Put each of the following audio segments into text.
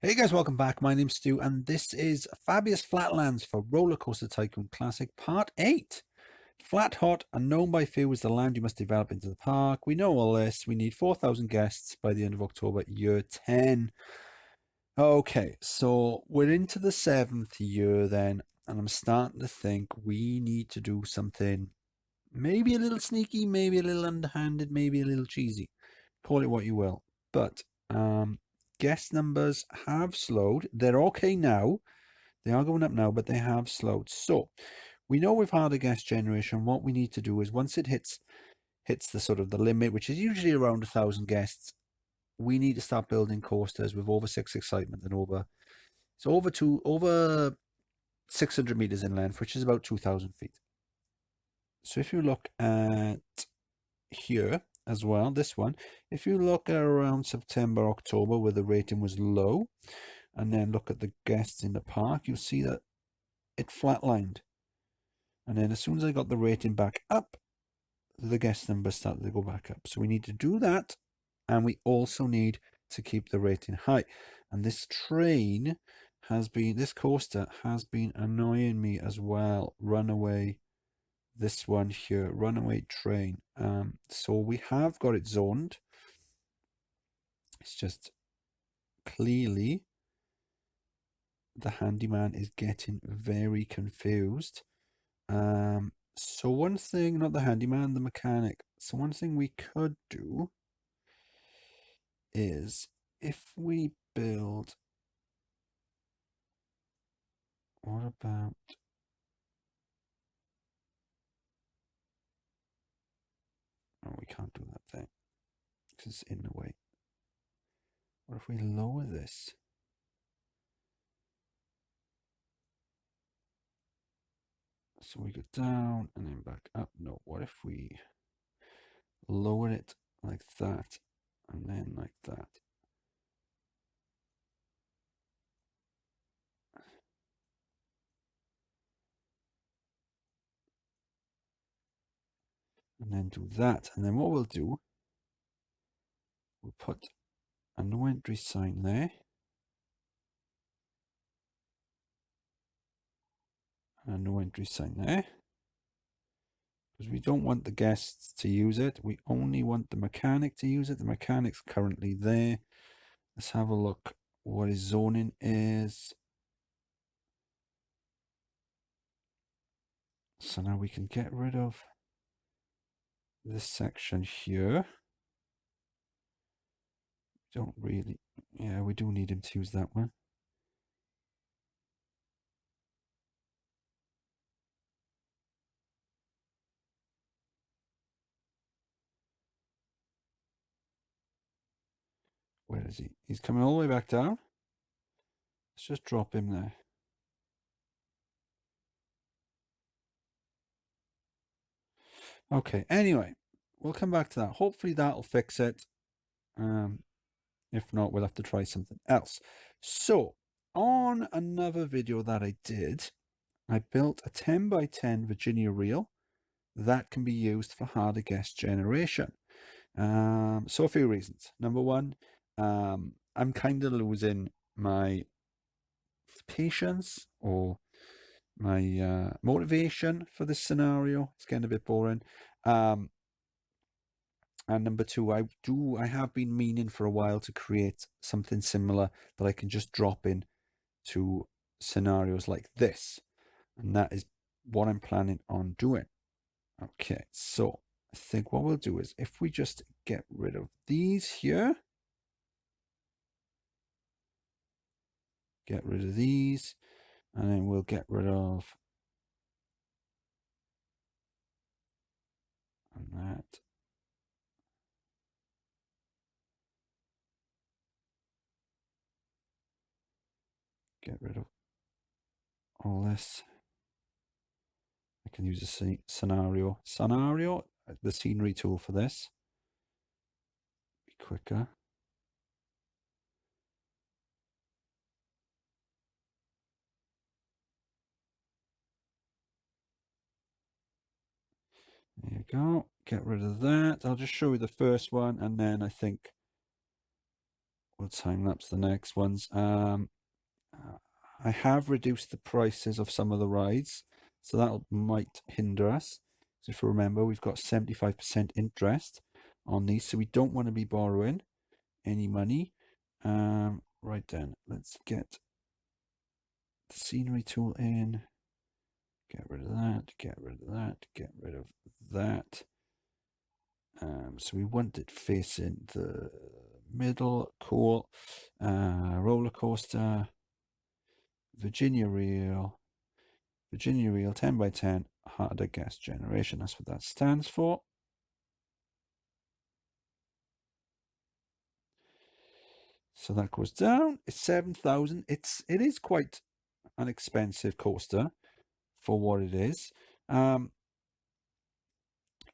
Hey guys, welcome back. My name's Stu, and this is Fabius Flatlands for Rollercoaster Tycoon Classic Part 8. Flat Hot, unknown by few, is the land you must develop into the park. We know all this. We need 4,000 guests by the end of October, year 10. Okay, so we're into the 7th year then, and I'm starting to think we need to do something maybe a little sneaky, maybe a little underhanded, maybe a little cheesy. Call it what you will. But guest numbers have slowed. They're okay now. They are going up now, but they have slowed. So we know we've had a guest generation. What we need to do is once it hits the sort of the limit, which is usually around 1,000 guests, we need to start building coasters with over 6 excitement and over 600 meters in length, which is about 2,000 feet. So if you look at here as well, this one, if you look at around September, October, where the rating was low, and then look at the guests in the park, you'll see that it flatlined. And then as soon as I got the rating back up, the guest numbers started to go back up. So we need to do that, and we also need to keep the rating high. And this coaster has been annoying me as well. Runaway, this one here, runaway train. So we have got it zoned. It's just clearly the handyman is getting very confused. So one thing, not the handyman, the mechanic. So one thing we could do is if we build, what about, oh, we can't do that thing because it's in the way. What if we lower this? So we go down and then back up. No, what if we lower it like that and then like that? And then do that. And then what we'll do, we'll put a no entry sign there. And a no entry sign there. Because we don't want the guests to use it. We only want the mechanic to use it. The mechanic's currently there. Let's have a look what his zoning is. So now we can get rid of this section here. Don't really, yeah, we do need him to use that one. Where is he? He's coming all the way back down. Let's just drop him there. Okay, anyway, we'll come back to that. Hopefully that'll fix it. If not, we'll have to try something else. So, on another video that I did, I built a 10 by 10 Virginia reel that can be used for harder guest generation. So a few reasons. Number one, I'm kind of losing my patience or my motivation for this scenario. It's getting a bit boring. And number two, I have been meaning for a while to create something similar that I can just drop in to scenarios like this. And that is what I'm planning on doing. Okay, so I think what we'll do is if we just get rid of these here, get rid of these, and then we'll get rid of that. Get rid of all this. I can use a scenario, the scenery tool for this. Be quicker. There you go. Get rid of that. I'll just show you the first one, and then I think We'll time lapse the next ones. I have reduced the prices of some of the rides, so that might hinder us. So if you remember, we've got 75% interest on these, so we don't want to be borrowing any money. Right then, let's get the scenery tool in. Get rid of that, get rid of that, get rid of that. So we want it facing the middle. Cool. Rollercoaster. Virginia Reel 10 by 10 harder gas generation. That's what that stands for. So that goes down. It's 7,000. It is quite an expensive coaster for what it is.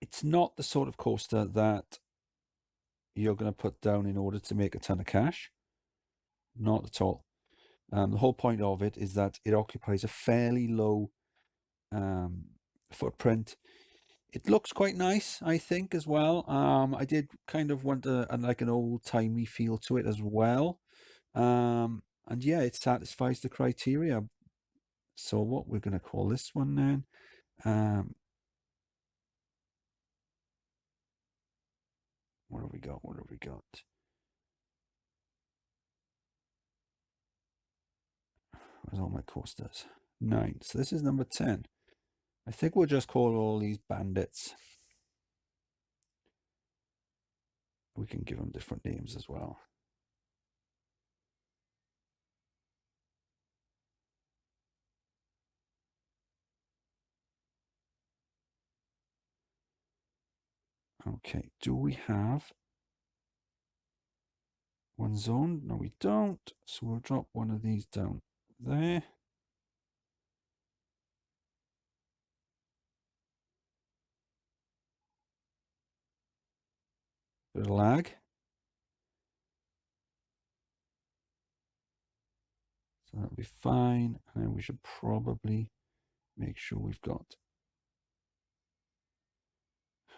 It's not the sort of coaster that you're going to put down in order to make a ton of cash. Not at all. The whole point of it is that it occupies a fairly low footprint. It looks quite nice, I think, as well. I did kind of want like an old-timey feel to it as well. And yeah, it satisfies the criteria. So what we're going to call this one then? What have we got? What have we got? Where's all my coasters? 9. So this is number 10. I think we'll just call all these bandits. We can give them different names as well. Okay, do we have one zone? No, we don't. So we'll drop one of these down there. Bit of lag. So that'll be fine. And then we should probably make sure we've got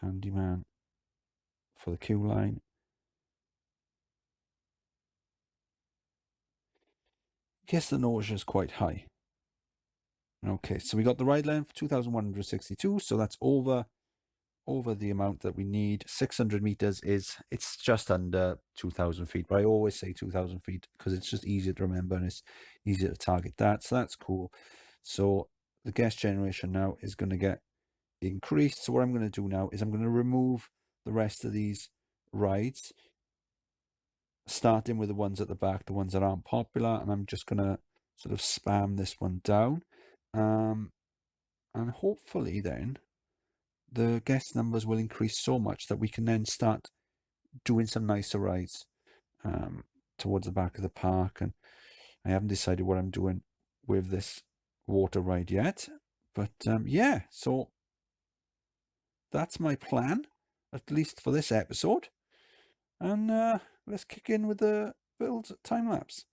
handyman for the queue line. I guess the nausea is quite high. Okay, so we got the ride length 2,162, so that's over the amount that we need. 600 meters it's just under 2,000 feet, but I always say 2,000 feet because it's just easier to remember and it's easier to target that. So that's cool. So the gas generation now is going to get increased. So what I'm going to do now is I'm going to remove the rest of these rides, starting with the ones at the back, the ones that aren't popular, and I'm just going to sort of spam this one down. And hopefully then the guest numbers will increase so much that we can then start doing some nicer rides towards the back of the park. And I haven't decided what I'm doing with this water ride yet, but yeah, so that's my plan, at least for this episode. And let's kick in with the build time lapse.